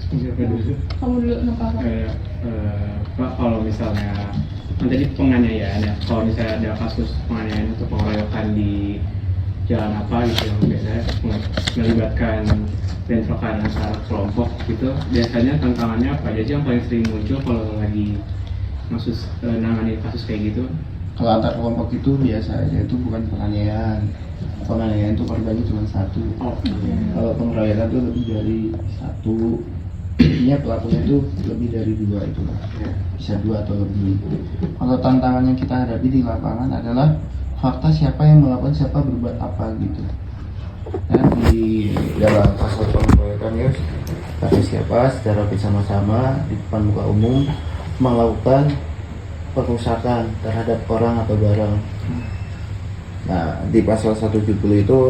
Kamu dulu kenapa? Pak, kalau misalnya kan tadi penganiayaan ya, kalau misalnya ada kasus penganiayaan atau pengeroyokan di jalan apa gitu yang biasanya melibatkan bentrokan antara kelompok gitu, biasanya tantangannya apa aja sih yang paling sering muncul kalau lagi nangani kasus kayak gitu? Kalau antar kelompok itu biasanya itu bukan penganiayaan. Penganiayaan itu korbannya cuma satu. Kalau pengeroyokan itu lebih dari satu. Intinya pelakunya itu lebih dari dua itu lah. Bisa dua atau lebih. Kalau tantangan yang kita hadapi di lapangan adalah fakta siapa yang melakukan, siapa berbuat apa gitu. Nah, di dalam pasal pengeroyokan ya, kata siapa secara bersama-sama di depan muka umum melakukan perusakan terhadap orang atau barang. Nah, di pasal 170 itu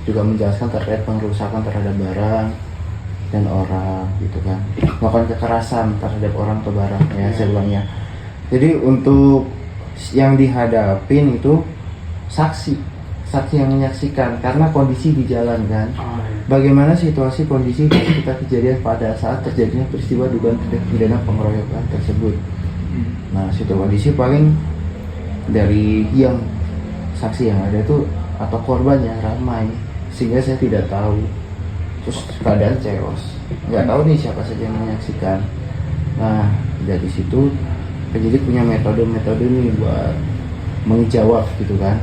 juga menjelaskan terkait pengerusakan terhadap barang dan orang gitu kan, melakukan kekerasan terhadap orang atau barang ya, sebelumnya. Jadi untuk yang dihadapin itu saksi yang menyaksikan karena kondisi di jalan kan. Bagaimana situasi kondisi ketika kejadian pada saat terjadinya peristiwa dugaan tindak pidana pengeroyokan tersebut. Nah, kondisi paling dari yang saksi yang ada itu atau korbannya ramai sehingga saya tidak tahu, terus keadaan chaos, nggak tahu nih siapa saja yang menyaksikan. Nah, dari situ penyidik punya metode nih buat menjawab gitu kan.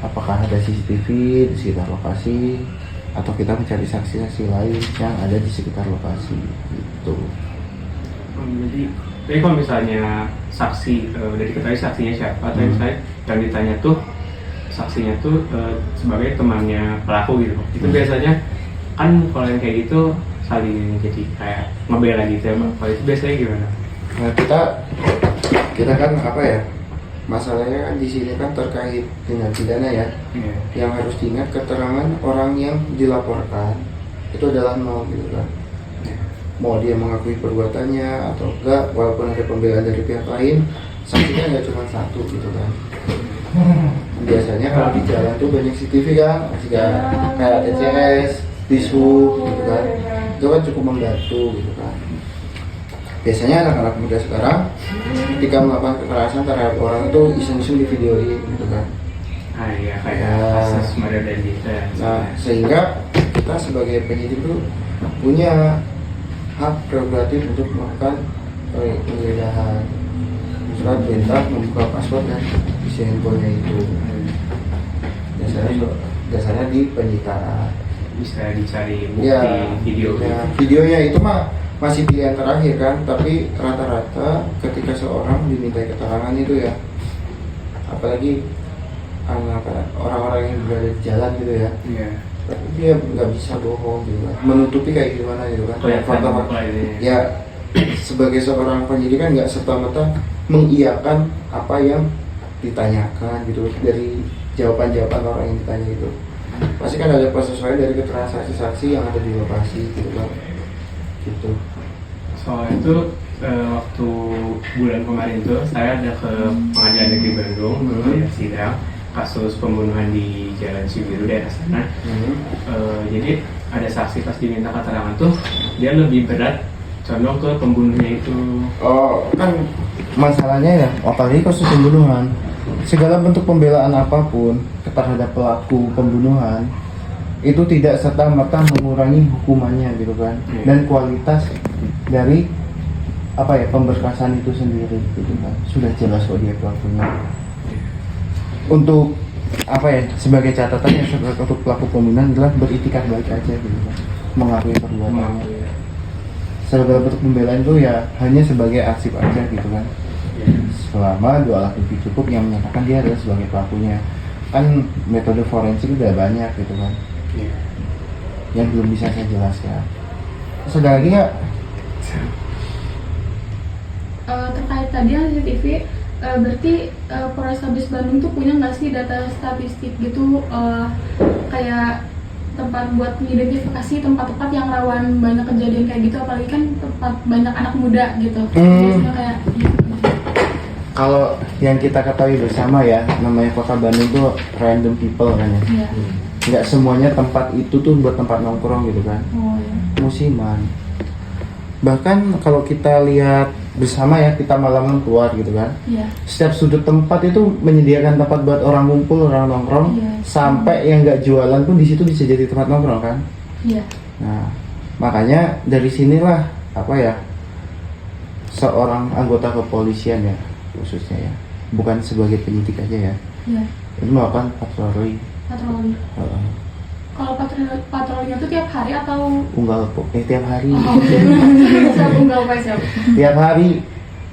Apakah ada CCTV di sekitar lokasi atau kita mencari saksi-saksi lain yang ada di sekitar lokasi gitu. Jadi kalau misalnya saksi udah diketahui saksinya siapa, atau misalnya yang ditanya tuh saksinya tuh sebagai temannya pelaku gitu, itu biasanya kan kalau yang kayak gitu saling jadi kayak ngebela gitu ya. Kalau itu biasanya gimana? Nah, kita kan apa ya, masalahnya kan di sini kan terkait dengan pidana ya. Yang harus diingat keterangan orang yang dilaporkan itu adalah nol gitu kan. Mau dia mengakui perbuatannya atau enggak, walaupun ada pembelaan dari pihak lain, saksinya nggak cuma satu gitu kan. Biasanya kalau di jalan tuh banyak CCTV kan, kayak TCS, Dishub gitu kan, itu kan cukup membantu gitu kan. Biasanya anak-anak muda sekarang ketika melakukan kekerasan terhadap orang itu iseng-iseng di videoin gitu kan. Iya, kayak kasus Mario Dandita. Nah, sehingga kita sebagai penyidik itu punya hak prerogatif untuk melakukan penggeledahan, surat perintah membuka password dan isi handphonenya itu. Dasarnya di penyitaan. Bisa dicari bukti video. Ya, videonya itu mah masih pilihan terakhir kan, tapi rata-rata ketika seorang diminta keterangan itu ya, apalagi orang-orang yang berada di jalan gitu ya. Tapi dia nggak bisa bohong gitu kan, menutupi kayak gimana gitu kan. Ya sebagai seorang penyidik kan nggak serta-merta mengiyakan apa yang ditanyakan gitu dari jawaban-jawaban orang yang ditanya itu. Pasti kan ada persesuaian dari keterangan saksi-saksi yang ada di lokasi gitu kan. Gitu. Soal itu waktu bulan kemarin tuh saya ada ke Pengadilan Negeri Bandung ya, sidang kasus pembunuhan di Jalan Cibiru daerah sana. Jadi ada saksi pas diminta keterangan tuh dia lebih berat condong ke pembunuhnya itu. Oh kan masalahnya ya, apalagi kasus pembunuhan, segala bentuk pembelaan apapun terhadap pelaku pembunuhan itu tidak serta-merta mengurangi hukumannya gitu kan, dan kualitas dari apa ya pemberkasan itu sendiri gitu kan, sudah jelas kok dia pelakunya. Untuk apa ya, sebagai catatan yang untuk pelaku pembunuhan adalah beritikad baik aja gitu kan, mengakui perbuatannya. Segala bentuk pembelaan itu ya hanya sebagai arsip aja gitu kan, selama 2 alat bukti cukup yang menyatakan dia adalah sebagai pelakunya. Kan metode forensik udah banyak gitu kan, yang belum bisa saya jelaskan. Terus ada lagi nggak? Terkait tadi yang CCTV, berarti Polrestabes Bandung tuh punya nggak sih data statistik gitu, kayak tempat buat mengidentifikasi tempat-tempat yang rawan banyak kejadian kayak gitu, apalagi kan tempat banyak anak muda gitu. Biasanya kayak Kalau yang kita ketahui bersama ya, namanya kota Bandung tuh random people kan ya. Nggak semuanya tempat itu tuh buat tempat nongkrong gitu kan. Musiman. Bahkan kalau kita lihat bersama ya, kita malam keluar gitu kan, Iya. setiap sudut tempat itu menyediakan tempat buat orang ngumpul, orang nongkrong, Iya. sampai yang nggak jualan pun di situ bisa jadi tempat nongkrong kan. Iya. Nah, makanya dari sinilah apa ya, seorang anggota kepolisian ya khususnya ya, bukan sebagai penyidik aja ya, Iya. itu melakukan patroli. Patroli. Kalau patrolinya tuh tiap hari atau Tiap hari. siap unggal Pak, siap. Tiap hari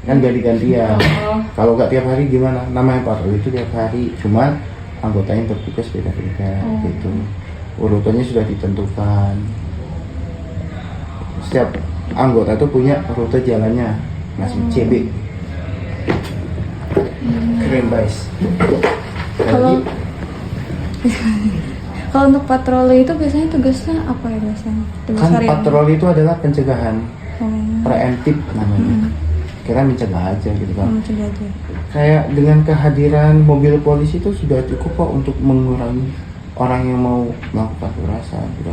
kan ganti-gantian. Oh. Kalau nggak tiap hari gimana? Namanya patroli itu tiap hari, cuman anggotanya bertugas beda-beda gitu. Urutannya sudah ditentukan. Setiap anggota itu punya rute jalannya, masih CB. Keren guys. Kalau kalau untuk patroli itu biasanya tugasnya apa ya biasanya? Tugas Kan harian? patroli itu adalah pencegahan, Oh, preemptif namanya. Kira mencegah aja gitu kan. mencegah aja. Kayak dengan kehadiran mobil polisi itu sudah cukup kok untuk mengurangi orang yang mau melakukan kekerasan gitu.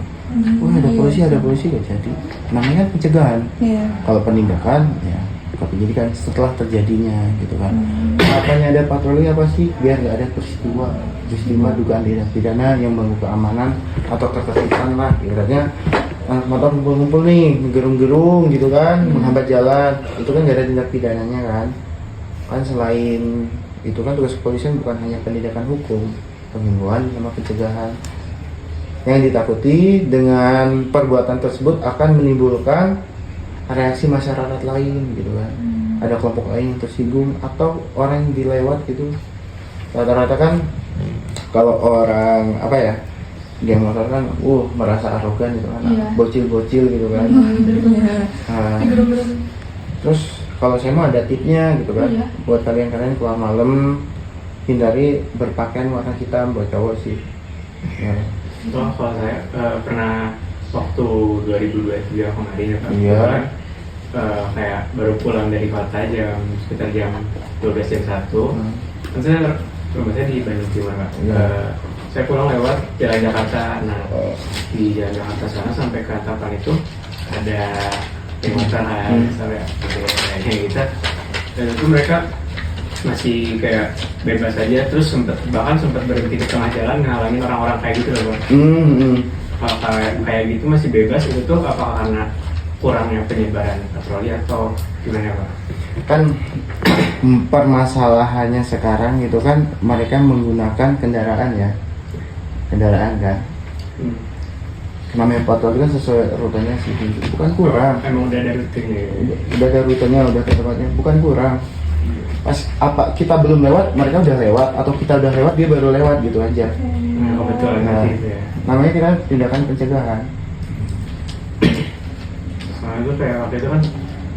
Wah ada polisi gak jadi. Namanya kan pencegahan. Iya. Kalau penindakan ya penyidikan setelah terjadinya gitu kan. Makanya ada patroli apa sih? Biar nggak ada peristiwa dugaan tindak pidana yang mengganggu keamanan atau ketertiban lah. Ibaratnya motor ngumpul-ngumpul nih, gerung-gerung gitu kan, menghambat jalan. Itu kan nggak ada tindak pidananya kan. Kan selain itu kan tugas kepolisian bukan hanya penindakan hukum, penghimbauan sama pencegahan. Yang ditakuti dengan perbuatan tersebut akan menimbulkan reaksi masyarakat lain gitu kan. Ada kelompok lain yang tersinggung atau orang yang dilewat gitu. Rata-rata kan kalau orang apa ya, geng motor kan merasa arogan gitu kan. Iya. Bocil-bocil gitu kan. Nah, terus kalau saya mau ada tipnya gitu kan. Iya. Buat kalian keluar malam hindari berpakaian warna hitam buat cowok sih. Ya. Kalau saya pernah waktu 2023 kemarin ya Pak, Iya. kebetulan, kayak baru pulang dari kota sekitar jam 12 jam 1. Kan saya rumah saya di Bandung Timur Pak. Iya. Saya pulang lewat Jalan Jakarta. Nah di Jalan Jakarta sana sampai ke Antapan itu ada pemotoran sampai kayak gitu. Dan itu mereka masih kayak bebas aja, terus bahkan sempat berhenti di tengah jalan ngalangin orang-orang kayak gitu loh Pak. Kalau kayak gitu masih bebas, itu tuh apakah karena kurangnya penyebaran patroli atau gimana Pak? Kan permasalahannya sekarang itu kan mereka menggunakan kendaraan kan. Namanya patroli kan sesuai rutenya sih, bukan kurang. Emang udah ada rutenya ya? Udah ada rutenya, udah ke tempatnya, bukan kurang. Pas apa kita belum lewat, mereka udah lewat, atau kita udah lewat dia baru lewat gitu aja. Nah, kebetulan Nah, gitu ya. namanya kita tindakan pencegahan. Soalnya itu kayak waktu itu kan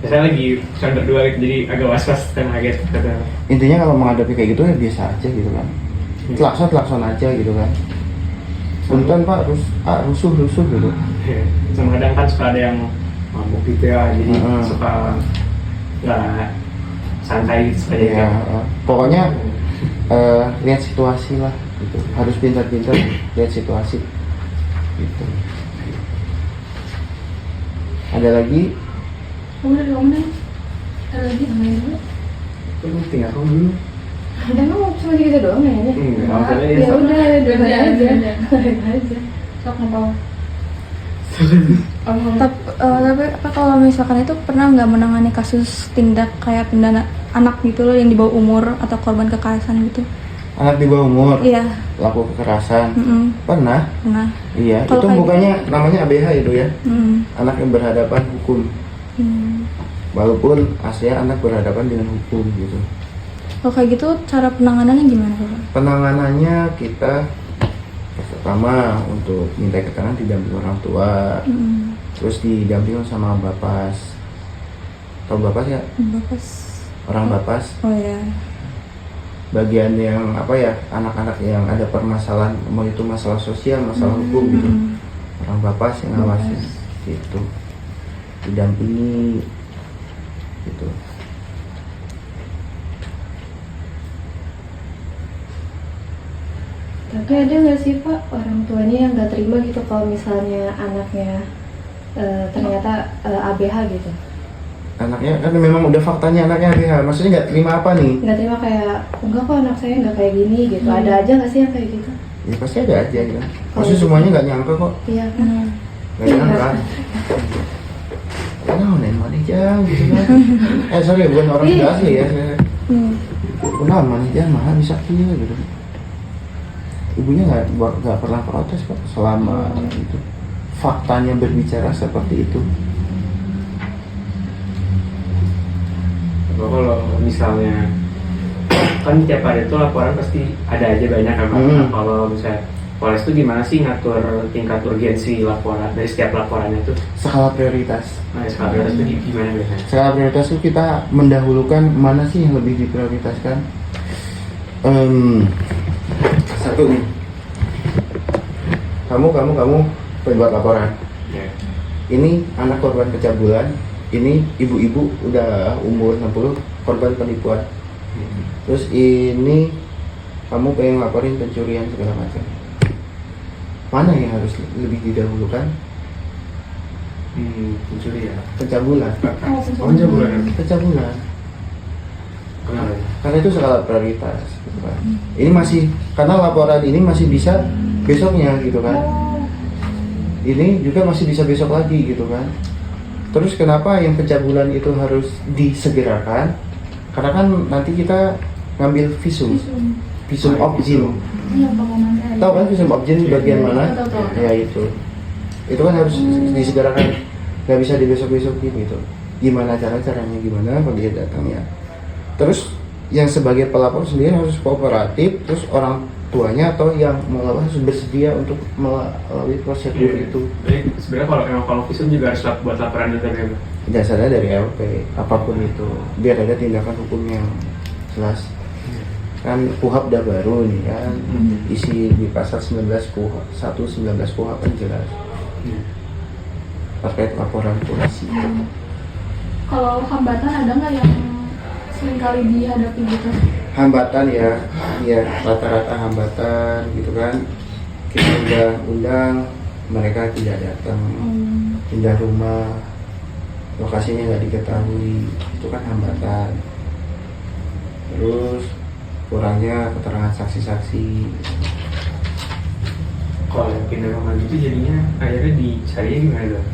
saya lagi berdua gitu, jadi agak was-was dan kaget kata. Intinya kalau menghadapi kayak gitu ya biasa aja gitu kan. Klakson aja gitu kan. Punten Pak, rusuh gitu. Sama kadang kan suka ada yang mabuk gitu ya, jadi suka nggak santai gitu aja Ya, kan. pokoknya lihat situasi lah gitu. Harus pintar-pintar lihat situasi gitu. Ada lagi? Kamu ada lagi namanya dulu? Kamu tinggal kamu dulu. Emang cuma gitu doang kayaknya? Enggak, Ya udah, dua aja. Sok ngapa? Tapi apa kalau misalkan itu pernah nggak menangani kasus tindak kayak pidana anak gitu loh yang di bawah umur atau korban kekerasan gitu? Anak di bawah umur Iya. laku kekerasan. Pernah? Pernah. Iya, Kalau itu kayak bukannya namanya ABH itu ya. Anak yang berhadapan hukum. Walaupun aslinya anak berhadapan dengan hukum gitu. Kalau kayak gitu cara penanganannya gimana Pak? Penanganannya kita pertama untuk minta keterangan didampingi orang tua, terus didampingi sama bapas. Tahu bapas ya? Bapas. Orang bapas. Oh ya. Bagian yang apa ya, anak-anak yang ada permasalahan, mau itu masalah sosial, masalah hukum gitu. Orang bapas yang ngawasin gitu. Didampingi gitu. Tapi ada nggak sih Pak orang tuanya yang nggak terima gitu kalau misalnya anaknya ternyata ABH gitu. Anaknya kan memang udah faktanya anaknya ABH, maksudnya nggak terima apa nih? Nggak terima kayak enggak kok anak saya nggak kayak gini gitu. Ada aja nggak sih yang kayak gitu? Ya pasti ada aja kan. Maksudnya semuanya nggak nyangka kok. Iya kan. Nggak nyangka. Kenapa nih manijang gitu kan? Sorry bukan orang Iya. asli ya. Kenapa manijang malah bisa kia gitu. Ibunya nggak pernah protes kok selama itu. Faktanya berbicara seperti itu. Kalau misalnya kan tiap hari itu laporan pasti ada aja banyak kan Pak. Nah, kalau misalnya Polres itu gimana sih ngatur tingkat urgensi laporan dari setiap laporannya itu? Skala prioritas. Nah, skala prioritas itu gimana biasanya? Skala prioritas itu kita mendahulukan mana sih yang lebih diprioritaskan. Satu nih. Kamu buat laporan. Ya. Ini anak korban pencabulan, ini ibu-ibu udah umur 60 korban penipuan. Terus ini kamu pengen laporin pencurian segala macam. Mana yang harus lebih didahulukan? Pencuri ya. Pencabulan. Pencabulan. Pencabulan. Kenapa? Karena itu skala prioritas gitu kan. Ini masih karena laporan ini masih bisa besoknya gitu kan. Ini juga masih bisa besok lagi gitu kan. Terus kenapa yang pencabulan itu harus disegerakan? Karena kan nanti kita ngambil visum objin. Iya, pengumuman. Tahu kan visum objin bagian mana? Tahu. Ya itu kan harus disegerakan. Nggak bisa dibesok-besokin gitu. Gimana caranya gimana bagi datangnya. Terus yang sebagai pelapor sendiri harus kooperatif. Terus orang tuanya atau yang melapor harus bersedia untuk melalui prosedur itu. Jadi sebenarnya kalau visum juga harus buat laporan itu ya. Dasarnya dari LP apapun itu biar ada tindakan hukum yang jelas. Kan KUHP udah baru nih kan, isi di pasal 19 KUHP 119 KUHP kan jelas terkait laporan polisi. Kalau hambatan ada nggak yang sering kali dihadapi gitu? Hambatan ya rata-rata hambatan gitu kan, kita udah undang mereka tidak datang, pindah rumah, lokasinya nggak diketahui, itu kan hambatan. Terus kurangnya keterangan saksi-saksi. Kalau yang pindah rumah gitu jadinya akhirnya dicari gimana tuh?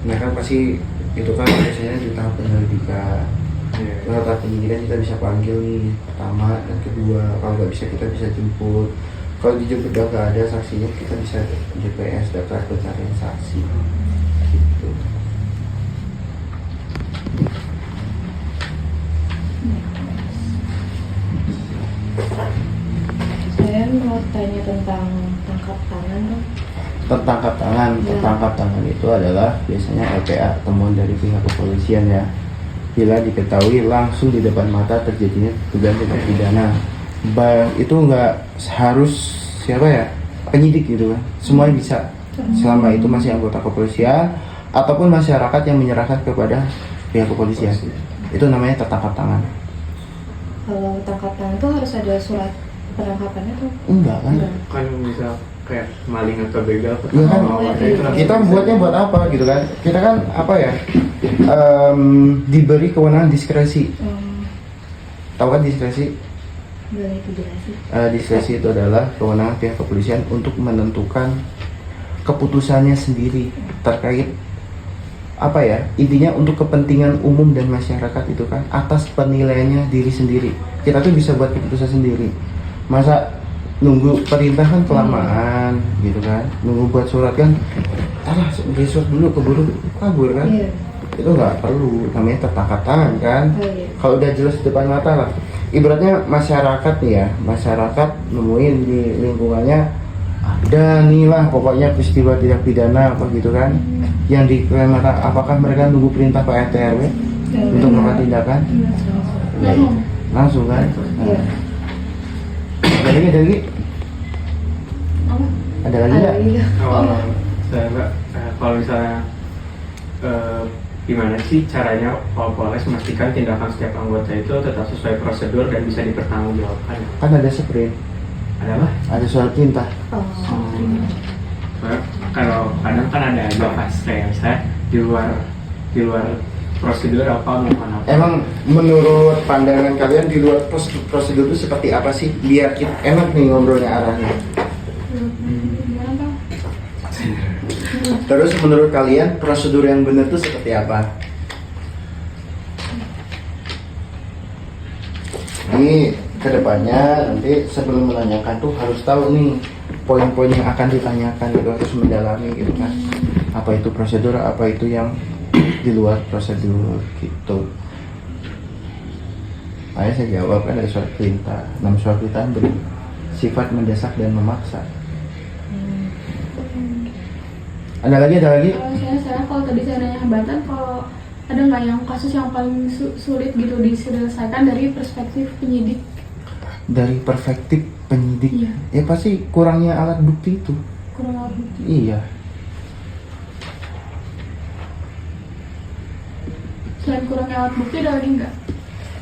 Nah kan pasti itu kan biasanya di tahap penyelidikan. Nah, tahap penyidikan kita bisa panggil nih pertama dan kedua. Kalau nggak bisa kita bisa jemput. Kalau dijemput udah nggak ada saksinya kita bisa DPS, daftar pencarian saksi. Gitu. Saya mau tanya tentang tangkap tangan dong. Tangkap tangan itu adalah biasanya LPA, temuan dari pihak kepolisian ya. Bila diketahui langsung di depan mata terjadinya dugaan tindak pidana. Itu nggak harus siapa ya, penyidik gitu kan. Semuanya bisa selama itu masih anggota kepolisian ataupun masyarakat yang menyerahkan kepada pihak kepolisian. Itu namanya tertangkap tangan. Kalau tangkap tangan itu harus ada surat penangkapannya tuh? Enggak kan? Kan bisa kayak maling atau begal atau Iya kan? Kita buatnya buat apa gitu kan? Kita kan apa ya? Diberi kewenangan diskresi. Tahu kan diskresi? Boleh itu jelasin. Diskresi itu adalah kewenangan pihak kepolisian untuk menentukan keputusannya sendiri terkait apa ya, intinya untuk kepentingan umum dan masyarakat itu kan, atas penilaiannya diri sendiri. Kita tuh bisa buat keputusan sendiri. Masa nunggu perintah kan kelamaan gitu kan, nunggu buat surat kan beri surat dulu keburu kabur kan. Iya. Itu nggak perlu, namanya tertangkap tangan kan. Iya. Kalau udah jelas di depan mata lah, ibaratnya masyarakat nih ya, masyarakat nemuin di lingkungannya ada nih lah pokoknya peristiwa tindak pidana apa gitu kan, yang diklaim apakah mereka nunggu perintah Pak RT RW untuk melakukan tindakan? Ya, langsung kan. Iya. Ada lagi? Ada lagi nggak? Kalau misalnya gimana sih caranya Polres memastikan tindakan setiap anggota itu tetap sesuai prosedur dan bisa dipertanggungjawabkan? Kan ada sprint, Ada apa? ada surat perintah. Kalau kadang kan ada aja pas kayak saya di luar prosedur apa bukan apa? Emang menurut pandangan kalian di luar prosedur itu seperti apa sih? Biar kita enak nih ngobrolnya arahnya. Gimana Bang? Terus menurut kalian prosedur yang benar itu seperti apa? Ini kedepannya nanti sebelum menanyakan tuh harus tahu nih poin-poin yang akan ditanyakan gitu, harus mendalami gitu kan. Apa itu prosedur, apa itu yang di luar prosedur gitu. Makanya saya jawab kan ada surat perintah. Nama surat perintah bersifat mendesak dan memaksa. Ada lagi? Kalau saya kalau tadi saya nanya hambatan, kalau ada nggak yang kasus yang paling sulit gitu diselesaikan dari perspektif penyidik? Dari perspektif penyidik, Iya. ya pasti kurangnya alat bukti itu. Kurang lebih. Iya. Selain kurangnya alat bukti ada lagi nggak?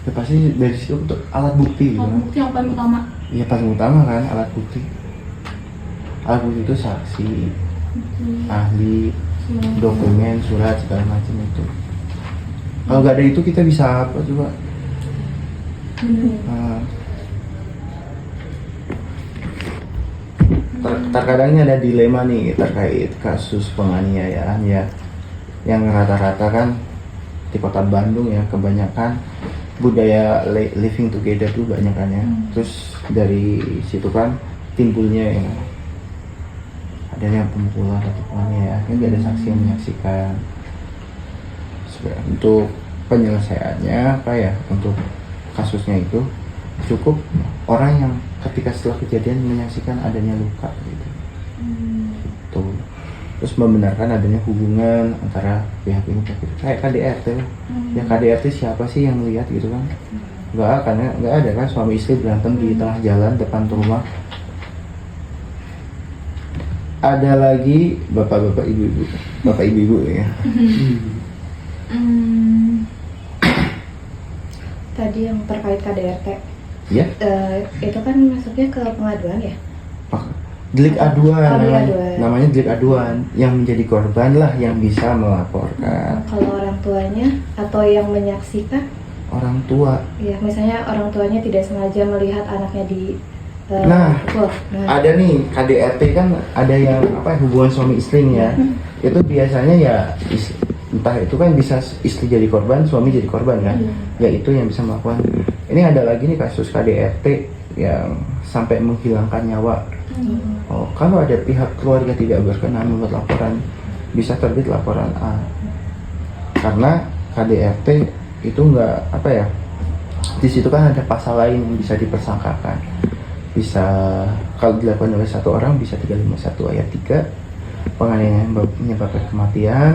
Ya pasti dari situ untuk alat bukti gitu. Alat bukti yang paling utama. Iya paling utama kan alat bukti. Alat bukti itu saksi, ahli, dokumen, surat segala macam itu. Kalau nggak ada itu kita bisa apa coba? Terkadang ada dilema nih terkait kasus penganiayaan ya, yang rata-rata kan di kota Bandung ya kebanyakan budaya living together tuh banyak kan ya. Terus dari situ kan timbulnya yang adanya pemukulan atau penganiayaan, kan nggak ada saksi yang menyaksikan. Untuk penyelesaiannya apa ya, untuk kasusnya itu cukup orang yang ketika setelah kejadian menyaksikan adanya luka gitu. Gitu. Terus membenarkan adanya hubungan antara pihak ini pihak itu, kayak KDRT lah. Ya KDRT siapa sih yang lihat gitu kan? Nggak ada kan suami istri berantem di tengah jalan depan rumah. Ada lagi bapak-bapak ibu-ibu ya. Tadi yang terkait KDRT, Ya, itu kan masuknya ke pengaduan ya? delik aduan, delik aduan. namanya delik aduan. Yang menjadi korban lah yang bisa melaporkan. Kalau orang tuanya atau yang menyaksikan, Orang tua. ya misalnya orang tuanya tidak sengaja melihat anaknya di Nah, pukul. ada nih KDRT kan ada yang apa hubungan suami istri nih ya. Itu biasanya ya entah itu kan bisa istri jadi korban, suami jadi korban kan. Ya itu yang bisa melakukan. Ini ada lagi nih kasus KDRT yang sampai menghilangkan nyawa. Oh, kalau ada pihak keluarga tidak berkenan membuat laporan, bisa terbit laporan A. Karena KDRT itu enggak apa ya? Di situ kan ada pasal lain yang bisa dipersangkakan. Bisa kalau dilakukan oleh satu orang bisa 351 ayat 3 penganiayaan menyebabkan kematian.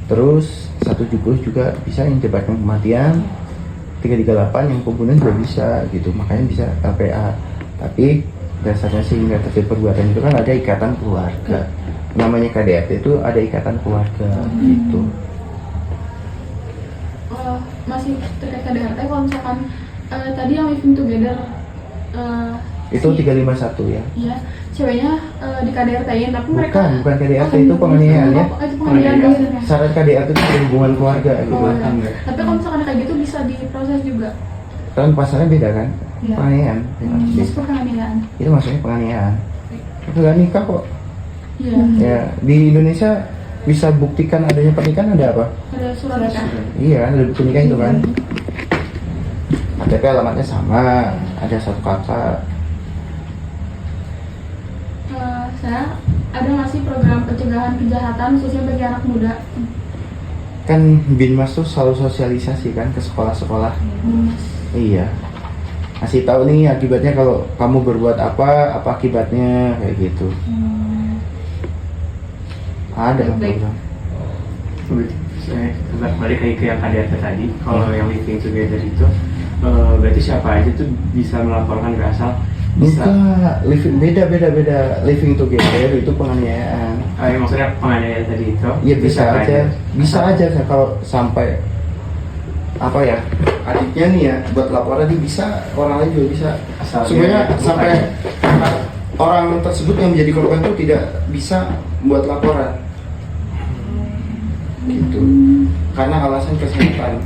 Terus 170 juga bisa menyebabkan kematian. 338 yang pembunuhan juga bisa gitu, makanya bisa LPA. Tapi dasarnya sehingga terjadi perbuatan itu kan ada ikatan keluarga. Namanya KDRT itu ada ikatan keluarga gitu. Masih terkait KDRT, kalau misalkan tadi yang living together Itu 351 ya. Iya, ceweknya di KDRT-in tapi mereka Bukan KDRT, itu penganiayaan ya. Itu penganiayaan maksudnya. Syarat KDRT itu hubungan keluarga gitu. Oh, ya. Tapi kalau misalkan kayak gitu bisa diproses juga. Kan pasalnya beda kan? Iya. Penganiayaan. Itu penganiayaan. Itu maksudnya penganiayaan. Itu gak nikah kok. Iya. Ya, di Indonesia bisa buktikan adanya pernikahan ada apa? Ada surat nikah. Iya, ada bukti nikah itu kan. KTP alamatnya sama, ada satu kakak. Saya ada nggak sih program pencegahan kejahatan khususnya bagi anak muda? Kan Binmas tuh selalu sosialisasi kan ke sekolah-sekolah. Iya. Kasih tahu nih akibatnya kalau kamu berbuat apa akibatnya kayak gitu. Ada Baik. program. Saya balik lagi ke yang KDRT tadi. Kalau yang living together itu berarti siapa aja tuh bisa melaporkan ke asal? Bisa. Enggak, beda living together itu penganiayaan. Maksudnya penganiayaan tadi itu? Iya bisa aja kalau sampai apa ya adiknya nih ya buat laporan dia bisa, orang lain juga bisa. Sebenarnya sampai orang tersebut yang menjadi korban itu tidak bisa buat laporan. gitu. Karena alasan kesehatan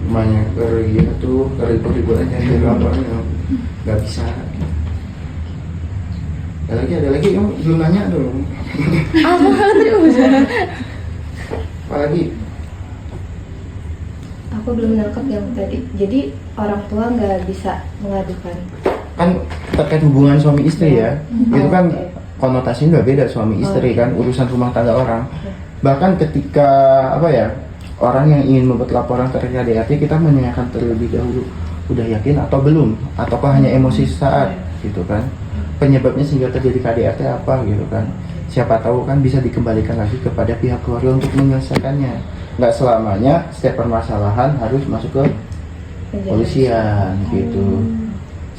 banyak gitu tuh ribut-ribut aja di lapangan nggak bisa. Ada lagi kamu belum nanya dong. Apalagi Aku belum nangkep yang tadi. Jadi orang tua nggak bisa mengadukan. kan terkait hubungan suami istri ya, itu kan Oke. konotasinya udah beda suami istri kan, urusan rumah tangga orang. Bahkan ketika apa ya, orang yang ingin membuat laporan ke KDRT, kita menanyakan terlebih dahulu udah yakin atau belum, ataukah hanya emosi sesaat gitu kan, penyebabnya sehingga terjadi KDRT apa gitu kan. Siapa tahu kan bisa dikembalikan lagi kepada pihak keluarga untuk menyelesaikannya. Nggak selamanya setiap permasalahan harus masuk ke polisian gitu.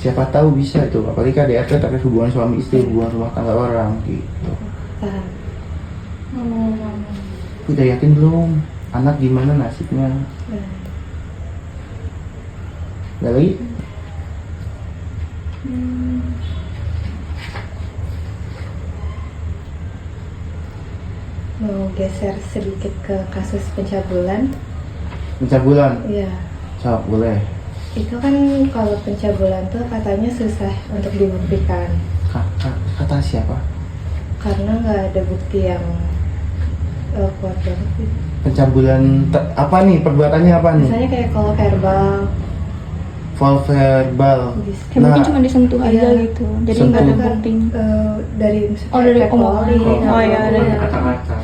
Siapa tahu bisa itu, apalagi KDRT terkait hubungan suami istri, hubungan rumah tangga orang gitu. Paham. Udah yakin belum? Anak gimana nasibnya? Nah, Nggak lagi? mau geser sedikit ke kasus pencabulan. Pencabulan? Iya. Sok, boleh. Itu kan kalau pencabulan tuh katanya susah untuk dibuktikan Kata siapa? karena nggak ada bukti yang kuat banget gitu. Pencabulan apa nih? Perbuatannya apa nih? Misalnya kayak kalau verbal Verbal. bisa. Ya, mungkin cuma disentuh aja iya. gitu, jadi nggak ada Sentuh. bukti. Dari Oh, dari kayak omongan. calling, Oh, iya, atau- ada. Kata-kata.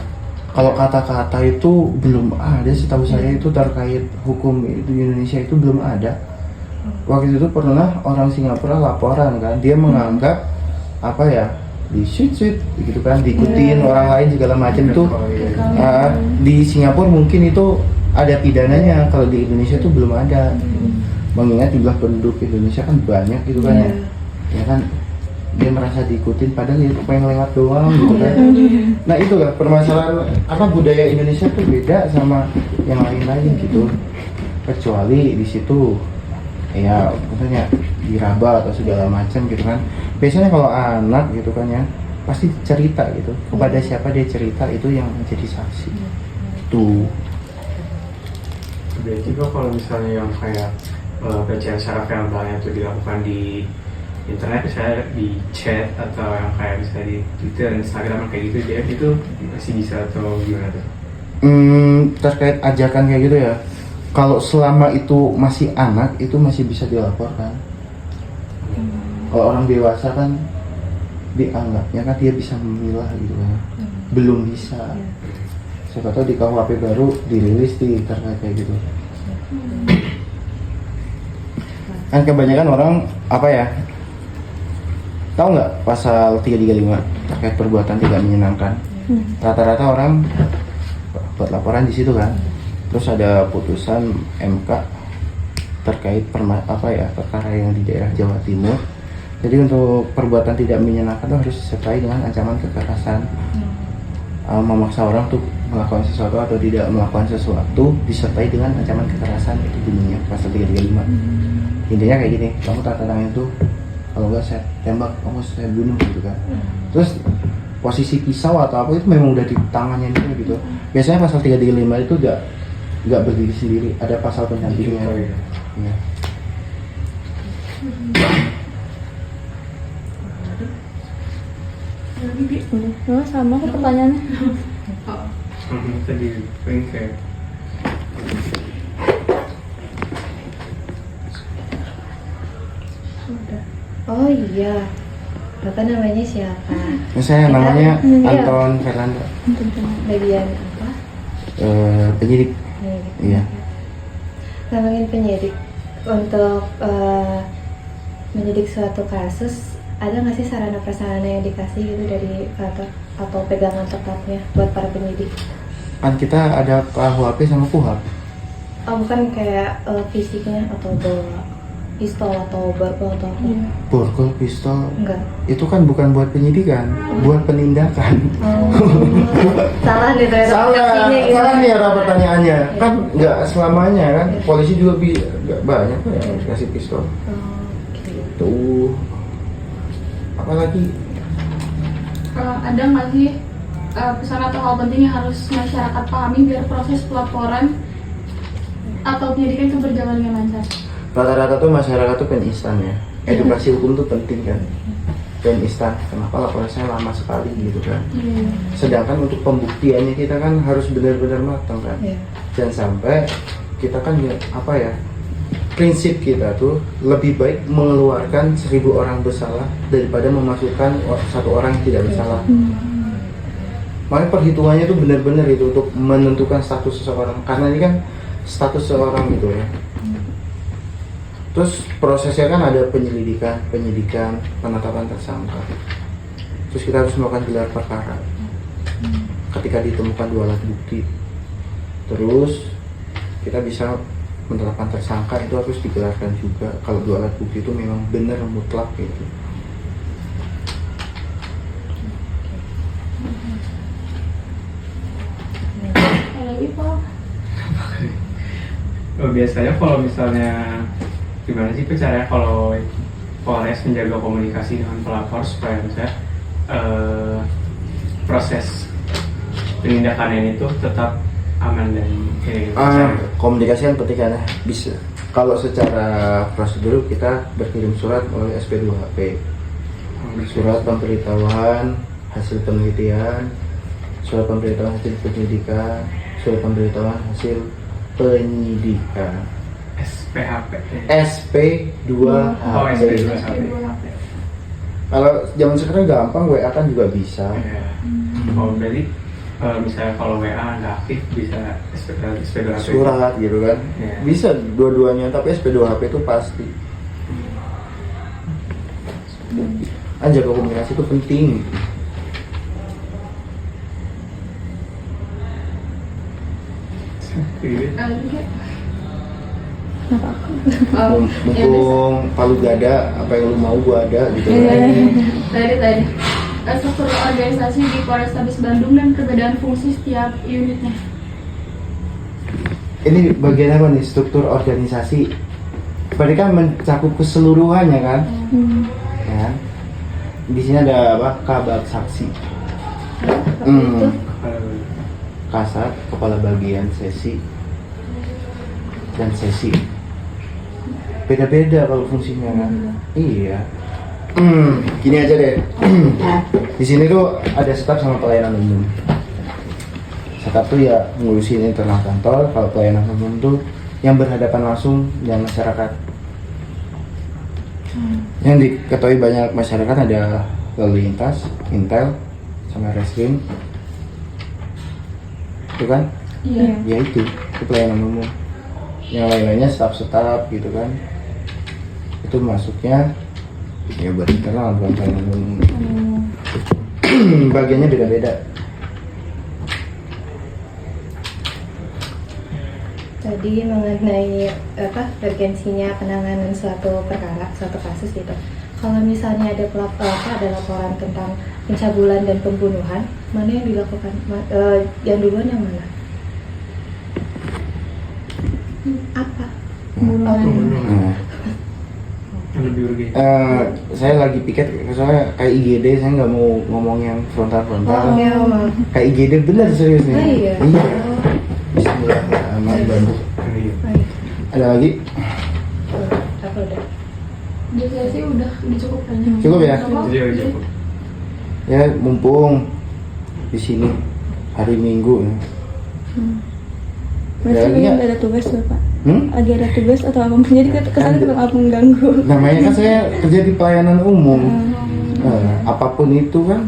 Kalau kata-kata itu belum ada, setahu saya itu terkait hukum itu di Indonesia itu belum ada. Waktu itu pernah orang Singapura laporan kan, dia menganggap apa ya, di shoot gitu kan, diikutin orang lain segala macam tuh. Di Singapura mungkin itu ada pidananya, kalau di Indonesia itu belum ada. Mengingat jumlah penduduk Indonesia kan banyak gitu kan ya. Ya kan dia merasa diikutin padahal dia pengen lewat doang gitu kan. Nah itulah permasalahan, apa budaya Indonesia tuh beda sama yang lain-lain gitu. Kecuali di situ ya maksudnya diraba atau segala macam gitu kan. Biasanya kalau anak gitu kan ya pasti cerita gitu, kepada siapa dia cerita itu yang menjadi saksi. Tuh. Berarti kok kalau misalnya yang kayak pelecehan secara verbalnya itu dilakukan di internet, misalnya di chat atau yang kayak misalnya di Twitter, Instagram kayak gitu, dia itu masih bisa atau gimana tuh? Terkait ajakan kayak gitu ya, kalau selama itu masih anak itu masih bisa dilaporkan. Kalau orang dewasa kan dianggapnya kan dia bisa memilah gitu kan, belum bisa. Siapa tahu di KUHP baru dirilis di terkait kayak gitu. Kan kebanyakan orang apa ya, tahu nggak pasal 335 terkait perbuatan tidak menyenangkan? Rata-rata orang buat laporan di situ kan. Terus ada putusan MK terkait perkara yang di daerah Jawa Timur. Jadi untuk perbuatan tidak menyenangkan itu harus disertai dengan ancaman kekerasan. Memaksa orang untuk melakukan sesuatu atau tidak melakukan sesuatu disertai dengan ancaman kekerasan, itu bunyinya pasal 335. Intinya kayak gini, kamu tata tangan itu, kalau enggak saya tembak, kamu saya bunuh gitu kan. Terus posisi pisau atau apa itu memang udah di tangannya itu gitu. Biasanya pasal 335 itu nggak berdiri sendiri, ada pasal pendampingnya. Ya. Udah, sama kok pertanyaannya. Tadi paling kayak Oh iya, Bapak namanya siapa? Saya namanya Iya. Anton Fernando, Bagian apa? penyidik. Penyidik. Iya. Ngomongin penyidik, untuk menyidik suatu kasus, ada nggak sih sarana prasarana yang dikasih gitu dari kantor atau pegangan tetapnya buat para penyidik? Kan kita ada KUHP sama KUHAP. Oh bukan kayak fisiknya atau bawa pistol atau barbel atau apa? Borgol, pistol, Enggak. itu kan bukan buat penyidikan, buat penindakan. Oh, salah nih ternyata persepsinya gitu. Salah nih arah pertanyaannya. Kan nggak selamanya kan, polisi juga nggak banyak kok yang kasih pistol. Oh, oke. Tuh. Apalagi Ada nggak sih pesan atau hal penting yang harus masyarakat pahami biar proses pelaporan atau penyidikan itu berjalan dengan lancar? Rata-rata tuh masyarakat tuh pengen instan ya. Edukasi hukum tuh penting kan. Pengen instan. Kenapa laporannya lama sekali gitu kan. Sedangkan untuk pembuktiannya kita kan harus benar-benar matang kan. Jangan sampai kita kan apa ya, prinsip kita tuh lebih baik mengeluarkan 1000 orang bersalah daripada memasukkan satu orang yang tidak bersalah. Makanya perhitungannya tuh benar-benar itu untuk menentukan status seseorang, karena ini kan status seseorang gitu ya. Terus prosesnya kan ada penyidikan, penetapan tersangka. Terus kita harus melakukan gelar perkara. Ketika ditemukan 2 alat bukti, terus kita bisa menetapkan tersangka, itu harus digelarkan juga. Kalau 2 alat bukti itu memang benar mutlak gitu. Biasanya kalau misalnya gimana sih caranya kalau Polres menjaga komunikasi dengan pelapor supaya misalnya proses penindakan itu tetap aman dan komunikasi kan penting kan ya. Bisa kalau secara prosedur kita berkirim surat oleh SP2HP, surat pemberitahuan hasil penelitian, surat pemberitahuan hasil penyidikan, surat pemberitahuan hasil penyidikan, SPHP. SP2HP. Kalau zaman sekarang gampang, WA kan juga bisa. Oh, berarti misalnya kalau WA nggak aktif bisa SP2HP. Surat gitu kan. Bisa dua-duanya, tapi SP2HP itu pasti. Jaga komunikasi itu penting. Mumpung Palu gak ada, apa yang lu mau gua ada gitu. Tadi struktur organisasi di Polrestabes Bandung dan perbedaan fungsi setiap unitnya. Ini bagian apa nih, struktur organisasi? Berarti kan mencakup keseluruhannya kan? Ya. Di sini ada apa? Kabak saksi. Kasat, kepala bagian sesi dan sesi. Beda-beda kalau fungsinya kan. Iya. Gini aja deh. Di sini tuh ada staf sama pelayanan umum. Staf tuh ya ngurusin internal kantor, kalau pelayanan umum tuh yang berhadapan langsung dengan masyarakat. Yang diketahui banyak masyarakat ada lalu lintas, intel, sama reskrim. Itu kan? Iya. Ya itu pelayanan umum. Yang lain-lainnya staf-staf gitu kan. Itu masuknya ya buat internal, bukan pelayanan umum. Bagiannya beda-beda. Tadi mengenai urgensinya penanganan suatu perkara, suatu kasus gitu. Kalau misalnya ada ada laporan tentang pencabulan dan pembunuhan, mana yang dilakukan? Yang duluan yang mana? Apa? Lebih urgen. Saya lagi piket, soalnya kayak IGD, saya nggak mau ngomong yang frontal-frontal. Kayak IGD bener serius nih. Iya. Bismillahirrahmanirrahim. Ada lagi? Apa udah? Biasanya sih udah cukup banyak. Cukup ya? Cukup. Ya mumpung di sini hari Minggu ya. Berarti Ya, lagi ada tugas tuh Pak? Lagi ada tugas atau apa? Jadi kesannya tetap apa mengganggu? Namanya kan saya kerja di pelayanan umum. Apapun itu kan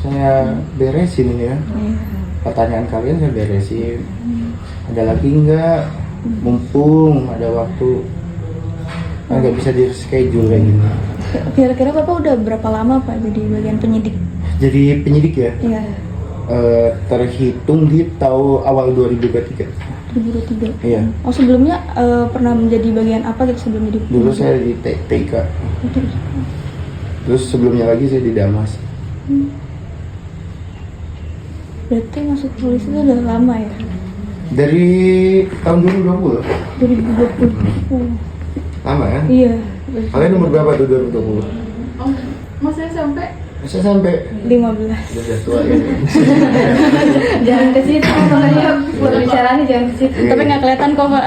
saya beresin ya. Pertanyaan kalian saya beresin. Ada lagi enggak? Mumpung ada waktu. Kan nggak bisa di schedule kayak gini. Kira-kira Bapak udah berapa lama Pak jadi bagian penyidik? Jadi penyidik ya? Iya. Terhitung di tahun awal 2023. 2023. Iya. Oh sebelumnya pernah menjadi bagian apa gitu sebelum jadi? Dulu saya di TIK. Terus sebelumnya lagi saya di Damas. Berarti masuk polisi itu udah lama ya? Dari tahun 2020. 2020. Lama kan? Iya. Kalian nomor berapa tuh 2020? Oh, maksudnya sampai Masa sampai 15. udah tua ya. Jangan ke situ, makanya buat bicaranya jangan ke situ. Tapi nggak kelihatan kok, Pak.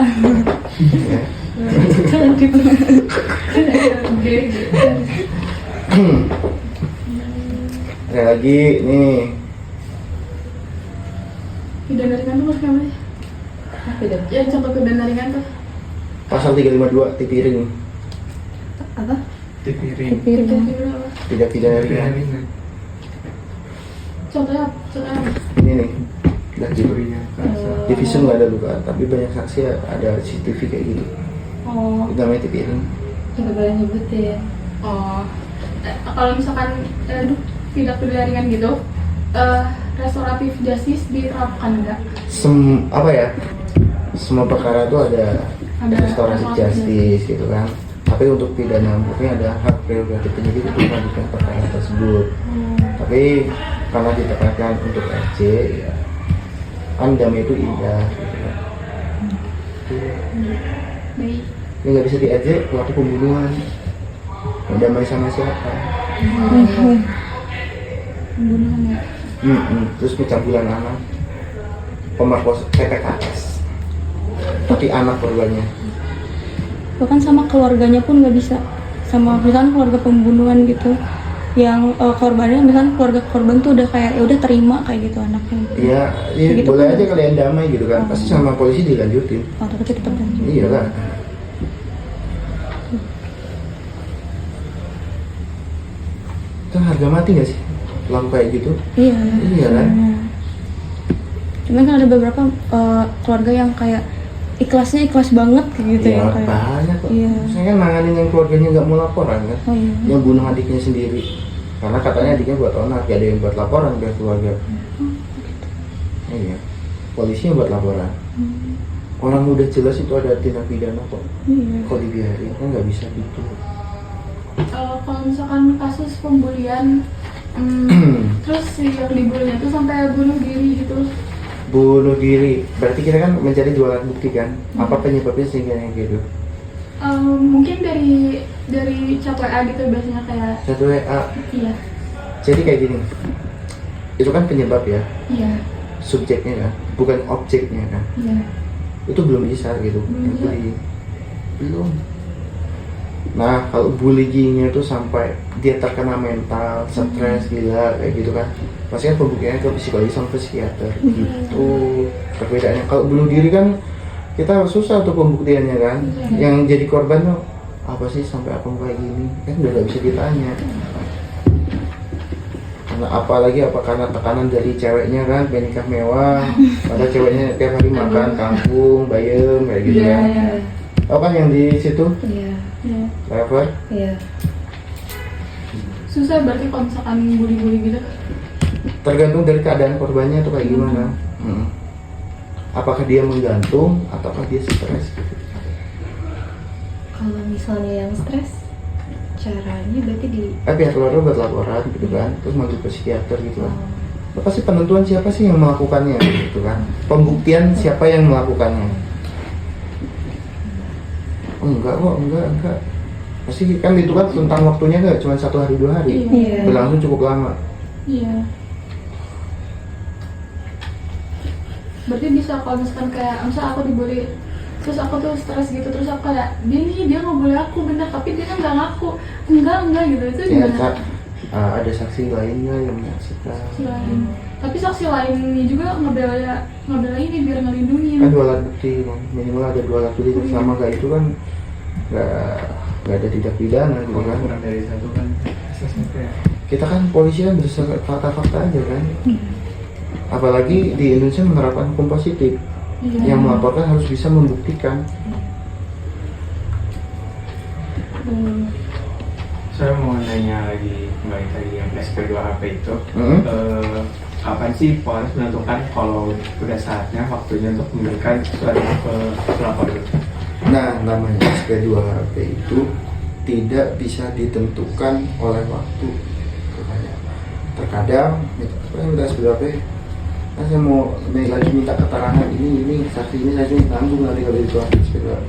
Ya. Jangan gitu. Ada lagi nih. Pidana ringan tuh maksudnya apa sih? Beda. Ya contoh pidana ringan tuh. Pasal 352 tipiring. Apa? Tipiring. Piring. Pidana apa? Tidak pidana ringan. Contohnya apa? Contohnya apa? Ini nih. Lagi di visum nggak ada luka, tapi banyak saksi ada CCTV kayak gitu. Oh, Itu namanya tipiring. Nggak boleh nyebutin. oh. Kalau misalkan tidak pidana ringan gitu, restoratif justice diterapkan nggak? Apa ya? Semua perkara itu ada Ada restoratif restoratif justice gitu kan. Tapi untuk pidana mungkin ada hak prerogatif penyidik untuk melanjutkan perkara tersebut. Tapi karena ditekankan untuk RC, ya kan damai itu indah gitu kan. Baik. Ini nggak bisa di RC pelaku pembunuhan. Mau damai sama siapa? Pembunuhan ya. Terus pencabulan anak, pemerkosa, PPKS. Tapi anak korbannya. Bahkan sama keluarganya pun nggak bisa. Sama misalnya keluarga pembunuhan gitu, yang korbannya misalnya keluarga korban tuh udah kayak ya udah terima kayak gitu anaknya. Iya, ya, Gitu boleh kan? aja kalian damai gitu kan. Pasti sama polisi dilanjutin. Oh, tapi tetap lanjut. Iya lah. Itu harga mati nggak sih? Pelaku kayak gitu? Iya. Iya kan? Nah. Cuman kan ada beberapa keluarga yang kayak ikhlasnya ikhlas banget kayak gitu Iya, ya kayak. banyak kok. Iya. Saya kan nanganin yang keluarganya nggak mau laporan kan. Oh iya. Yang bunuh adiknya sendiri. Karena katanya adiknya buat onak, ya ada yang buat laporan ke keluarga. Iya. Polisi yang buat laporan. Orang udah jelas itu ada tindak pidana kok. Iya. Kok dibiarin? Kan nggak bisa gitu. Kalau misalkan kasus pembulian, terus si yang dibulinya tuh sampai bunuh diri gitu. Bunuh diri. Berarti kita kan mencari dua alat bukti kan? Apa penyebabnya sehingga yang gitu? Mungkin dari chat WA gitu biasanya kayak. Satu WA. Iya, Jadi kayak gini. Itu kan penyebab ya. iya, Subjeknya kan, bukan objeknya kan. iya. Itu belum bisa gitu. Belum bisa. Bullying. Belum. Nah, kalau bullyingnya itu sampai dia terkena mental, stres, gila kayak gitu kan, pasti kan pembuktiannya ke psikologis sama psikiater. Gitu perbedaannya. Kalau bunuh diri kan kita susah tuh pembuktiannya kan. Yang jadi korban tuh apa sih sampai aku kayak gini kan udah gak bisa ditanya. Karena apalagi apa karena tekanan dari ceweknya kan, pengen nikah mewah, padahal ceweknya tiap hari makan kangkung, bayam kayak gitu Iya, kan. iya, Apa kan yang di situ? Iya. iya. Level? Iya. Susah berarti kalau misalkan bully-bully gitu. Tergantung dari keadaan korbannya tuh kayak gimana. Apakah dia menggantung ataukah dia stres gitu. Kalau misalnya yang stres, caranya berarti di Pihak keluarga buat laporan gitu kan, terus manggil ke psikiater gitu kan. Pasti penentuan siapa sih yang melakukannya gitu kan. Pembuktian siapa yang melakukannya. Oh, enggak kok, enggak. Pasti kan itu kan tentang waktunya nggak cuma 1 hari 2 hari. Iya. Berlangsung cukup lama. Iya. Berarti bisa kalau misalkan kayak misal aku dibully, terus aku tuh stres gitu, terus aku kayak dia nggak boleh aku bener, tapi dia kan nggak ngaku, enggak gitu, itu Ya, gimana? Kak, ada saksi lainnya yang menyaksikan. Saksi lain. Tapi saksi lain ini juga ngebela ini biar ngelindungin. Kan 2 alat bukti, minimal ada 2 alat bukti. Selama nggak itu kan nggak ada tindak pidana gitu kan. Kurang dari satu kan asasnya kayak Kita kan polisi kan berdasarkan fakta-fakta aja kan. Apalagi di Indonesia menerapkan hukum positif. Iya. Yang melaporkan harus bisa membuktikan. saya mau nanya lagi kembali tadi yang SP2HP itu. Kapan sih Polres menentukan kalau udah saatnya waktunya untuk memberikan surat ke pelapor? Nah, namanya SP2HP itu tidak bisa ditentukan oleh waktu. Terkadang, udah SP2HP, saya mau lagi minta keterangan ini saksi ini saya cuma tanggung nanti kalau itu SP2HP.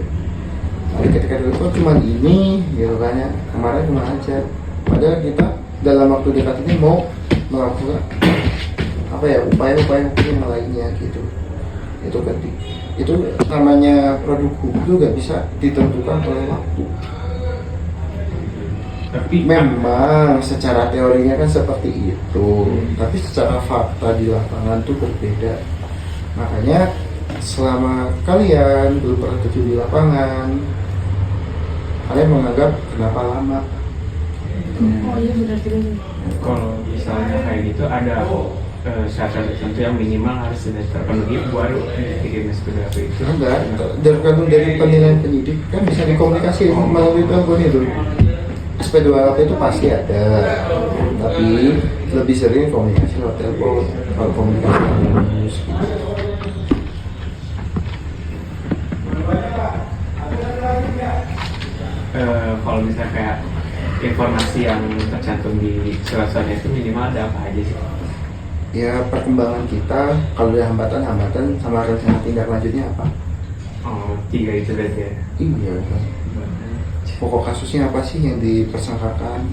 Tapi ketika itu cuma ini, gitu kan ya, kemarin cuma aja. Padahal kita dalam waktu dekat ini mau melakukan apa ya, upaya-upaya hukum yang lainnya gitu. Itu kan itu namanya produk hukum itu nggak bisa ditentukan oleh waktu. Tapi Memang secara teorinya kan seperti itu, tapi secara fakta di lapangan tuh berbeda. Makanya selama kalian belum pernah terjun di lapangan, kalian menganggap kenapa lama? Oh iya benar juga sih. kalau misalnya kayak gitu ada syarat tertentu yang minimal harus sudah terpenuhi baru dikirim SPDP itu. Enggak, tergantung dari penilaian penyidik kan bisa dikomunikasi melalui telepon itu. SP2LP itu pasti ada, tapi lebih sering komunikasi lewat telepon kalau komunikasi halus gitu. Kalau misalnya kayak informasi yang tercantum di surat-suratnya itu minimal ada apa aja sih? Ya perkembangan kita, kalau ada hambatan sama rencana tindak lanjutnya apa? Oh, 3 itu berarti ya. Iya kan. Pokok kasusnya apa sih yang dipersangkakan?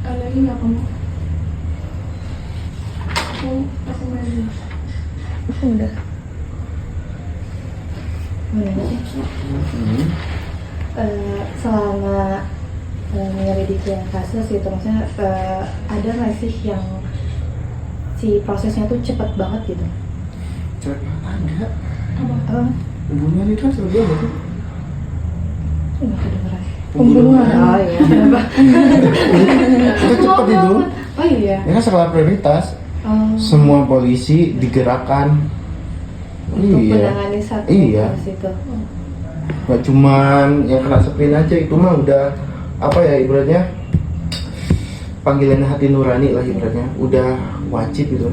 Ada lagi nggak kamu? Aku main dulu. Aku udah. Selama menyelidiki kasus gitu, maksudnya ada nggak sih yang si prosesnya tuh cepet banget gitu? Cepet ada. Apa? Pembunuhan itu kan serba betul. Nggak kedengeran. Pembunuhan. Oh iya. Kenapa? Itu cepet itu. Oh iya. Ini kan skala prioritas. Oh. Semua polisi digerakkan. Untuk Iya. menangani satu Iya. kasus itu. Gak cuman yang kena sprint aja, itu mah udah apa ya ibaratnya panggilan hati nurani lah ibaratnya, udah wajib gitu.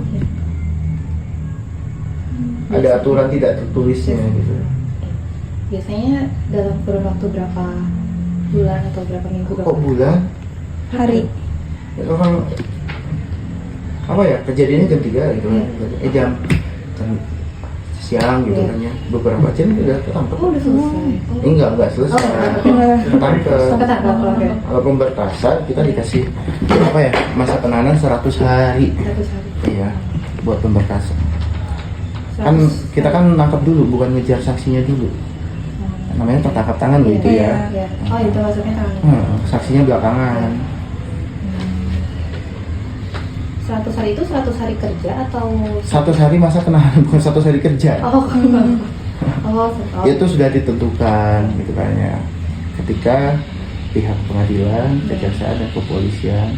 Ada aturan tidak tertulisnya gitu. Biasanya dalam kurun waktu berapa bulan atau berapa minggu? Kok bulan? Hari. Ya, orang apa ya kejadiannya jam 3 gitu kan. Jam siang gitu kan ya. Beberapa jam udah ketangkep. Oh udah selesai. Enggak selesai. Ketangkep. Ketangkep, oke. Kalau pemberkasan kita dikasih apa ya masa penahanan 100 hari. 100 hari. Iya, buat pemberkasan. Kan kita kan nangkap dulu, bukan ngejar saksinya dulu. Namanya tertangkap tangan loh itu ya. Iya. Oh itu maksudnya tangan. Saksinya belakangan. 100 hari itu 100 hari kerja atau 100 hari masa penahanan, bukan 100 hari kerja. oh Itu sudah ditentukan gitu kan ya. Ketika pihak pengadilan, kejaksaan dan kepolisian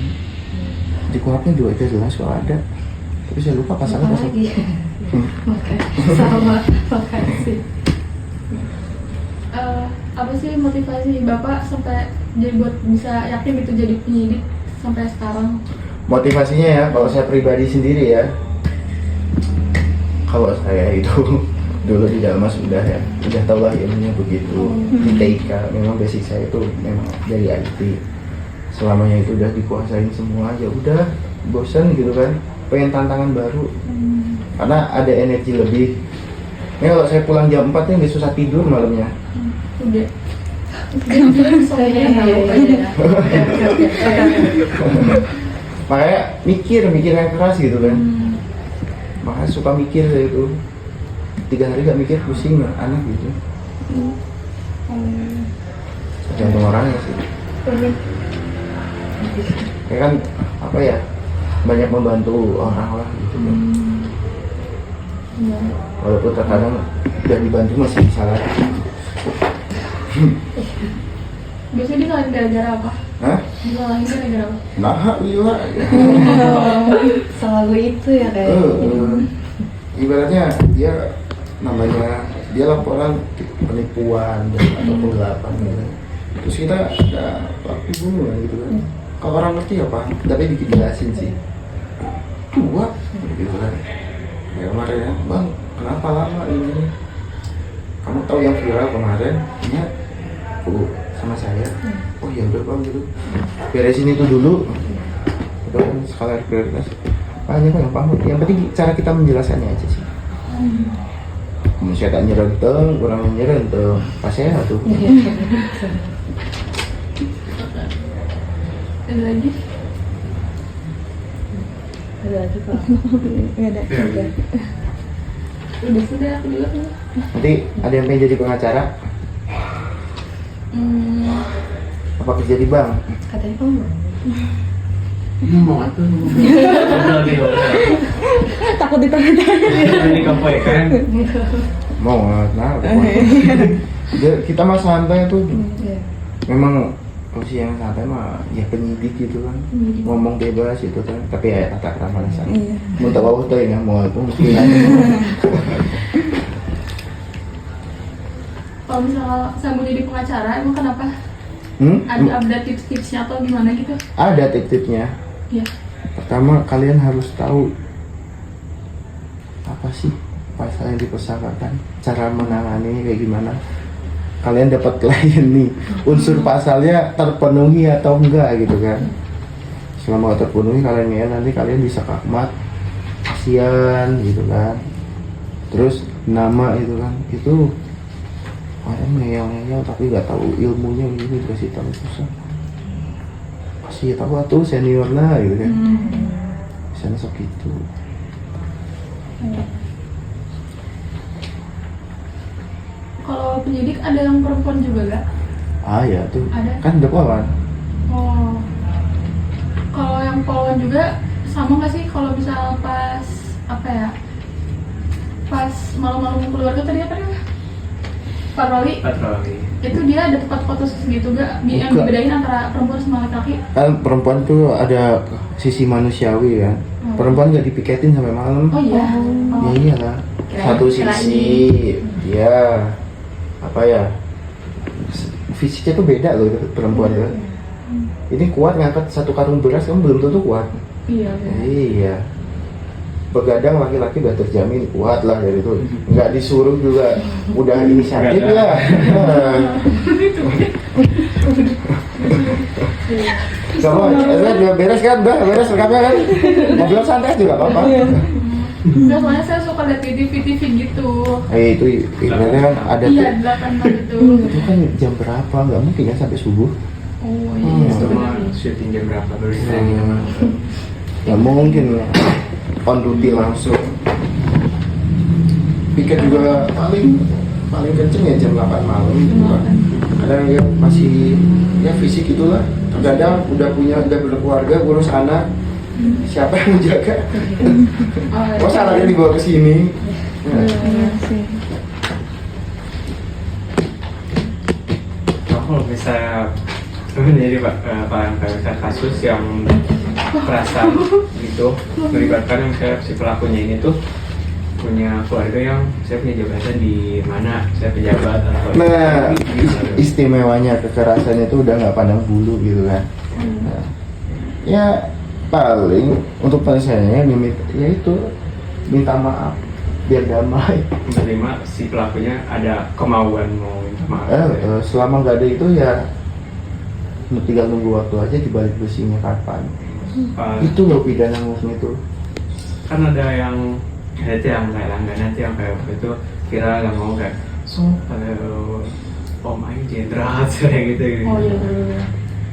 di kuhapnya juga itu jelas kalau ada. Tapi saya lupa pasalnya apa lagi? Sama makasih. Apa sih motivasi Bapak sampai jadi buat bisa yakin gitu jadi penyidik sampai sekarang? Motivasinya ya, kalau saya pribadi sendiri ya, kalau saya itu dulu di Dalmas udah tahu lah ilmunya begitu. Di TIK memang basic saya itu memang dari IT. Selamanya itu udah dikuasain semua, ya udah bosan gitu kan, pengen tantangan baru. Karena ada energi lebih. Ini kalau saya pulang jam 4 nih susah tidur malamnya. Udah. Makanya mikir yang keras gitu kan. Makanya suka mikir saya itu. 3 hari gak mikir pusing anak gitu. Tergantung orangnya sih. Kayak kan apa ya, banyak membantu orang lah gitu kan. Walaupun terkadang udah dibantu masih bisa lagi. Biasanya disalahin gara-gara apa? Hah? Disalahin gara-gara apa? Nah, iya. Selalu itu ya kayak Ibaratnya dia namanya dia laporan penipuan atau penggelapan gitu. Terus kita ada pelaku pembunuhan gitu kan. Kalau orang ngerti apa, tapi dijelasin sih. Dua gitu kan. Ya kemarin ya, bang, kenapa lama ini? Kamu tahu yang viral kemarin? Ini sama saya. Oh ya udah bang gitu. Beresin itu dulu. Itu kan skala prioritas. Banyak kok yang paham. Yang penting cara kita menjelaskannya aja sih. Saya tak nyerenteng, orang nyerenteng. Pas saya tuh. Ada lagi? Ada lagi Pak? Nggak ada. Udah sudah aku dulu. Nanti ada yang pengen jadi pengacara? Apa kerja di bank? Katanya kamu mau. Mau tuh. Takut ditanya. Ini kampung kan. Mau nah. Kita mah santai tuh. Iya. Memang posisi yang santai mah ya penyidik gitu kan. Ngomong bebas gitu kan. Tapi ya tata krama sana. Iya. Mau tahu tuh ya mau itu mesti. Kalau misalnya saya mau jadi pengacara, emang kenapa? Ada tips-tipsnya atau gimana gitu? Ada tip-tipnya. Ya. Pertama kalian harus tahu apa sih pasal yang dipersangkakan, cara menangani kayak gimana. Kalian dapat klien nih, unsur pasalnya terpenuhi atau enggak gitu kan. Selama nggak terpenuhi kalian ya nanti kalian bisa kakmat, kasihan gitu kan. Terus nama itu kan itu orang ngeyel-ngeyel tapi nggak tahu ilmunya ini dikasih tahu susah. Kasih tahu tuh seniornya gitu kan. Bisa sok gitu. Kalau penyidik ada yang perempuan juga gak? Ya tuh. Ada. Kan udah kawan. Oh. Kalau yang polwan juga sama nggak sih kalau misal pas apa ya? Pas malam-malam keluarga tadi apa ya? Patroli. Itu dia ada tempat foto gitu gak? Yang Bukan. dibedain antara perempuan sama laki-laki? Kan perempuan tuh ada sisi manusiawi kan. Perempuan nggak dipiketin sampai malam. Oh iya. Ya iyalah. Satu sisi dia apa ya? Fisiknya tuh beda loh perempuan tuh. Ini kuat ngangkat satu karung beras kan belum tentu kuat. Iya. Iya. Begadang laki-laki udah terjamin kuat lah dari itu. Nggak disuruh juga udah inisiatif lah. Kamu udah beres kan? Udah beres rekamnya kan? Ngobrol santai juga apa-apa. Enggak, soalnya saya suka lihat di TV gitu. Itu ibaratnya kan ada Iya, tuh. 8 malam itu. Itu kan jam berapa? Nggak mungkin kan sampai subuh. Oh iya, Semua sebenarnya. syuting jam berapa baru ditanya gimana? Nggak mungkin on duty langsung. Piket juga paling kenceng ya jam 8 malam gitu kan. Kadang ya masih ya fisik itulah. Kadang udah berkeluarga, ngurus anak. Siapa yang menjaga? Oh salahnya dibawa ke sini. Iya sih. Kalau misalnya menjadi kasus yang perasaan gitu melibatkan yang saya si pelakunya ini tuh punya keluarga yang saya punya jabatan di mana, saya pejabat atau Nah, istimewanya kekerasan itu udah nggak pandang bulu gitu kan. Nah, ya paling untuk penyelesaiannya ya itu minta maaf biar damai. menerima si pelakunya ada kemauan mau minta maaf. Selama nggak ada itu ya tinggal nunggu waktu aja dibalik besinya kapan. Itu loh pidana murni itu. Kan ada yang kayak langganan yang kayak itu kira nggak mau kayak kalau om aing jenderal kayak gitu. Oh iya.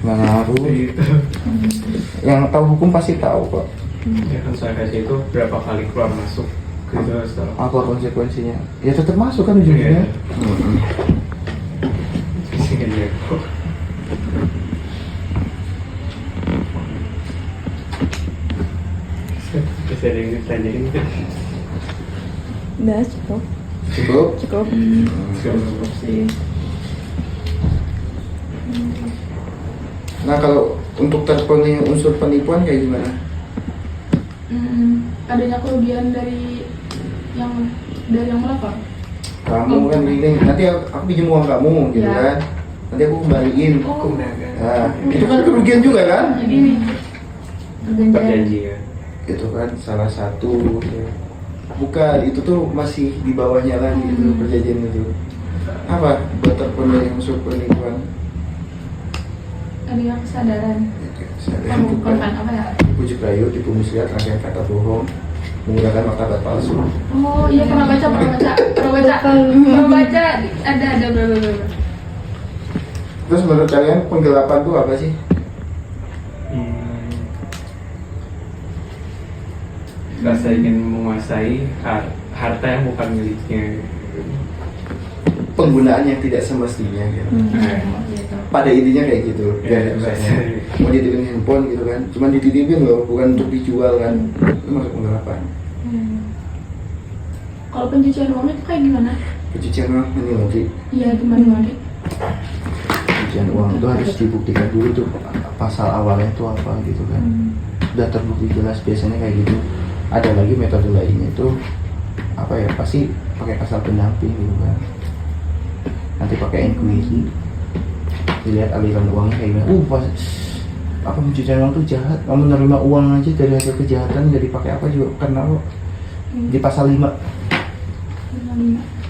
Nggak ngaruh. Gitu. Yang tahu hukum pasti tahu kok. Ya kan saya kasih itu berapa kali keluar masuk gitu setelah Apa konsekuensinya? Ya tetap masuk kan ujungnya. Iya. Bisa ditanyain kan? Udah cukup. Cukup. Cukup. Cukup sih. Nah kalau untuk terpenuhi unsur penipuan kayak gimana? Adanya kerugian dari yang melapor. Kamu kan gini, nanti aku pinjam uang kamu gitu Ya. kan. Nanti aku kembaliin. Oh. Nah, itu kan kerugian juga kan? Jadi nih perjanjian. Perjanjian. Itu kan salah satu ya. Bukan, itu tuh masih di bawahnya lagi itu perjanjian itu. Apa? Buat terpenuhi unsur penipuan. Adanya kesadaran. Saya Kamu bukan bukan apa ya? bujuk rayu, tipu muslihat, rangkaian kata bohong, menggunakan martabat palsu. Oh iya, pernah baca. Ada bla. Terus menurut kalian penggelapan itu apa sih? Rasa ingin menguasai harta yang bukan miliknya. Penggunaan yang tidak semestinya gitu. Gitu. Pada intinya kayak gitu. Ya, Misalnya mau dititipin handphone gitu kan, cuman dititipin loh, bukan untuk dijual kan. Itu masuk penggelapan. Kalau pencucian uang itu kayak gimana? Pencucian uang money laundry. Iya, gimana? Pencucian uang itu harus dibuktikan dulu tuh pasal awalnya itu apa gitu kan. Udah terbukti jelas biasanya kayak gitu. Ada lagi metode lainnya itu apa ya, pasti pakai pasal pendamping gitu kan. Nanti pakai inquiry, dilihat aliran uangnya kayak gimana. Pas apa pencucian uang tuh jahat, kamu menerima uang aja dari hasil kejahatan, jadi pakai apa juga karena apa? Di pasal 5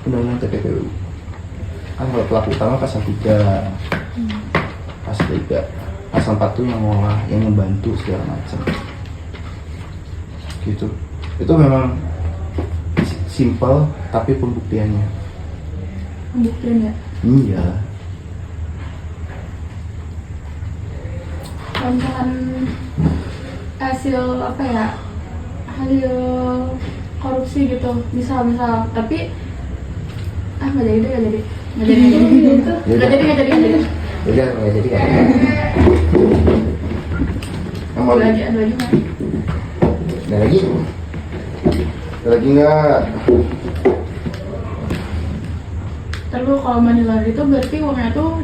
Undang-Undang TPPU kan, kalau pelaku utama pasal 3, pasal 3, pasal 4 tuh yang mengolah, yang membantu segala macam gitu. Itu memang simple tapi pembuktiannya Pembuktian ya. iya. Kalau misalkan hasil apa ya, hasil korupsi gitu, misal tapi nggak jadi Udah nggak jadi kan. Yang mau Dua aja mah. ada lagi nggak? Terus kalau money laundry itu berarti uangnya tuh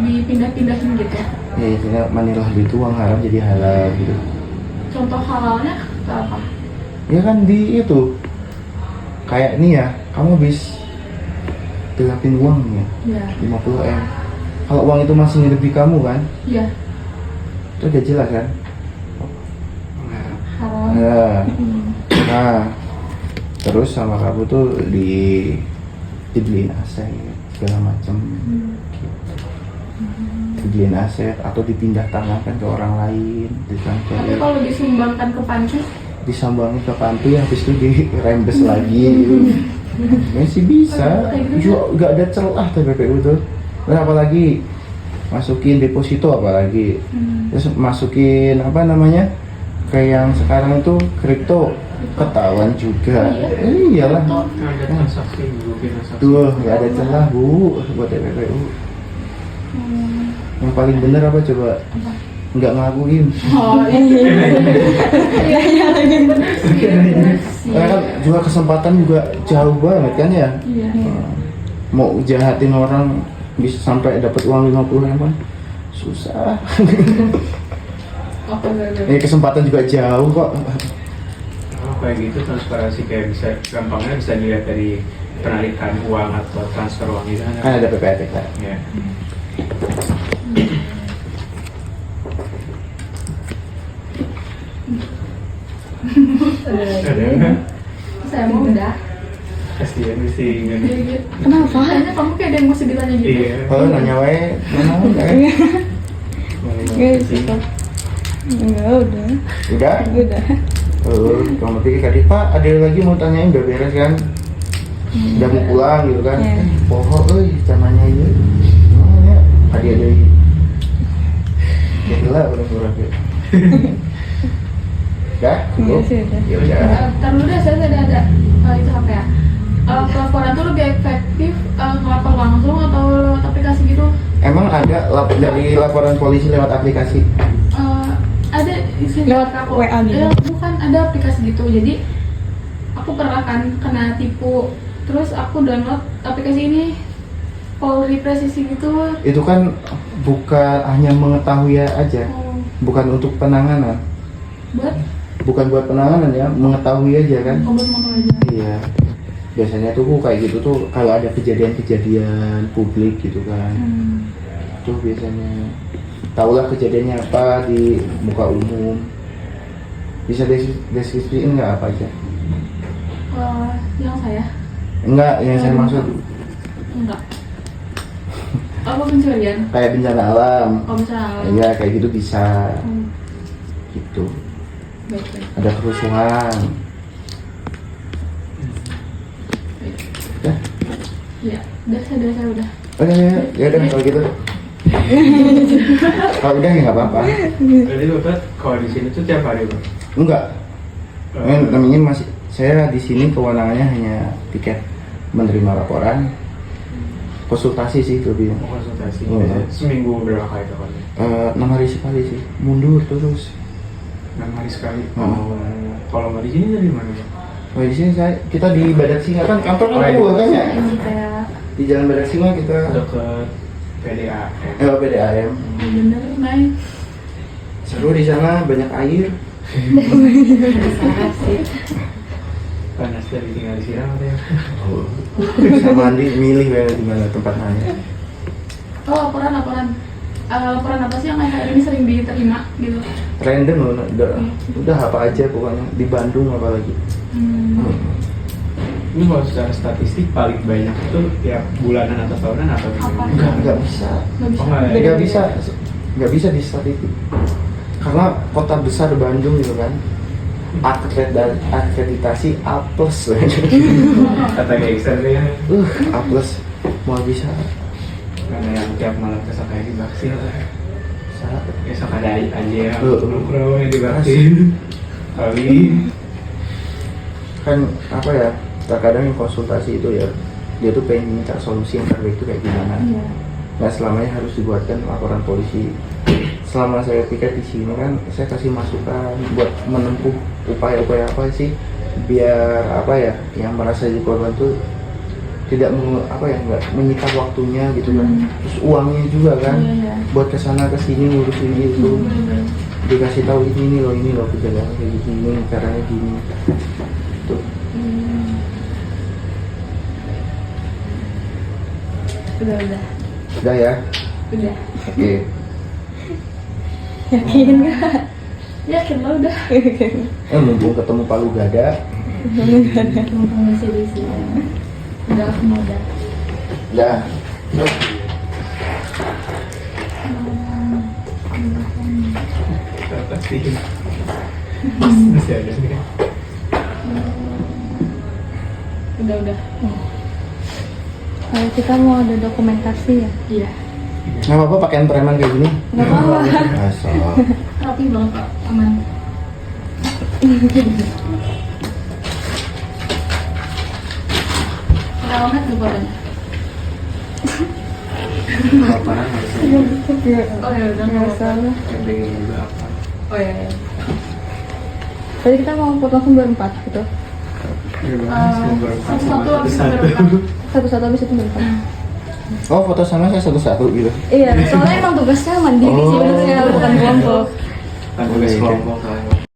dipindah-pindahin gitu. Ya intinya money laundry itu uang haram jadi halal gitu. Contoh halalnya ke apa? Ya kan di itu kayak nih ya, kamu habis gelapin uang ya Iya. 50M. Kalau uang itu masih ngidup di kamu kan, Iya. itu udah jelas kan. Haram. Nah, terus sama kamu tuh dibeliin aset segala macam, dibeliin aset atau dipindah tangankan ke orang lain, Tapi kalau disumbangkan ke panti, disambangin ke panti, habis itu dirembes lagi gitu. Masih bisa, juga nggak ada celah TPPU tuh. Dan apalagi masukin deposito, apalagi terus masukin apa namanya, kayak yang sekarang itu kripto, ketahuan juga. Iyalah, Ada transaksi juga, tuh nggak ada celah bu buat TPPU. Yang paling bener apa coba? Nggak ngelakuin. Karena kan juga kesempatan juga jauh banget kan ya. Iya. Mau jahatin orang bisa sampai dapat uang 50 kan susah. Ini kesempatan juga jauh kok. Kayak gitu transparansi, kayak bisa gampangnya bisa dilihat dari penarikan uang atau transfer uang itu Kan ada PPATK. ya. Ada Saya mau udah. kasihan sih kan. Kenapa? Kayaknya kamu kayak ada yang mesti ditanya gitu. Iya. Oh nanya wae, mana udah? Nggak bisa. Enggak, udah. Udah? Kamu pikir tadi Pak, ada lagi mau tanyain, udah beres kan? Udah mau pulang gitu kan? Iya. Pohon, zamannya ini. Oh ya, ada lagi. Gila, udah gitu. Udah? Iya sih, udah. Ya udah. Ntar dulu deh, saya ada itu apa ya? Pelaporan tuh lebih efektif ngelapor langsung atau lewat aplikasi gitu? Emang ada dari laporan polisi lewat aplikasi? Ada isi Lewat aku. WA gitu? Bukan, ada aplikasi gitu. Jadi aku pernah kan kena tipu. Terus aku download aplikasi ini, Polri Presisi gitu. Itu kan bukan hanya mengetahui aja, bukan untuk penanganan. Bukan buat penanganan ya, mengetahui aja kan. Obat motor aja. Iya. Biasanya tuh kayak gitu tuh kalau ada kejadian-kejadian publik gitu kan. Tuh biasanya tahulah kejadiannya apa di muka umum. Bisa deskripsiin nggak apa aja? Yang saya? Enggak, yang saya maksud Enggak. Apa pencurian? kayak bencana alam. Oh, misalnya. Iya, kayak gitu bisa. gitu. Baik, baik. Ada kerusuhan. Ya, Ya, udah saya udah. oke ya udah kalau gitu. Kalau udah ya nggak apa-apa. Jadi Bapak kalau di sini tuh tiap hari, Pak? Enggak. Namanya masih saya di sini kewenangannya hanya tiket menerima laporan, konsultasi sih lebih. Konsultasi. Oh, ya. Seminggu berapa kali itu, Pak? 6 hari sekali sih, mundur terus. 6 hari sekali. Hmm. Kalau nggak di sini dari mana, Pak? Oh di sini kita di Badak Singa kan kantor kan dua kan ya? Ini kayak Di Jalan Badak Singa kita. Dekat PDA. PDAM. Bener, naik. Seru di sana, banyak air. bisa sih. Panas dari tinggal di sini apa ya? Bisa mandi, milih banget di mana tempat mandi. Oh, laporan. Laporan apa sih yang hari ini sering diterima gitu? Random loh, udah apa aja pokoknya di Bandung apalagi. Ini kalau secara statistik paling banyak itu tiap bulanan atau tahunan atau Apa? gimana? Nggak bisa, Nggak bisa. Oh, nggak. nggak bisa di statistik. Karena kota besar Bandung gitu kan, akreditasi A+. Kata gangster ya. A+, mau bisa. Karena yang tiap malam kesana kayak di Baksil. Saat Besok ada aja Oh. nongkrong di Baksil. Kali. kan apa ya, terkadang yang konsultasi itu ya dia tuh pengen minta solusi yang terbaik itu kayak gimana. Iya. Nggak selamanya harus dibuatkan laporan polisi. Selama saya piket di sini kan saya kasih masukan buat menempuh upaya-upaya apa sih biar apa ya yang merasa jadi korban tuh tidak nggak menyita waktunya gitu kan. Terus uangnya juga kan Iya. buat kesana kesini ngurusin gitu. Bener-bener. Dikasih tahu ini loh kejadian kayak gini caranya gini tuh. Udah. Udah ya, Udah. oke. Yakin nggak? Yakin lo udah. Mumpung ketemu Palu Gada. Mumpung masih di sini. Udah, mau udah. Udah. Pasti. Masih ada nih. Udah. Kalau kita mau ada dokumentasi ya? Iya. Nggak apa-apa pakaian preman kayak gini. Nggak apa-apa. Asal. Rapi banget Pak, aman. Selamat tuh pokoknya. Laparan harus Oh ya udah Nggak salah. pengen juga apa? Oh ya. Tadi kita mau foto langsung berempat gitu. Satu-satu habis berempat. Satu-satu habis itu berempat. Oh foto sama saya satu-satu gitu. Iya, soalnya emang tugasnya mandiri sih, Oh. saya bukan kelompok. Kan tugas kelompok kan.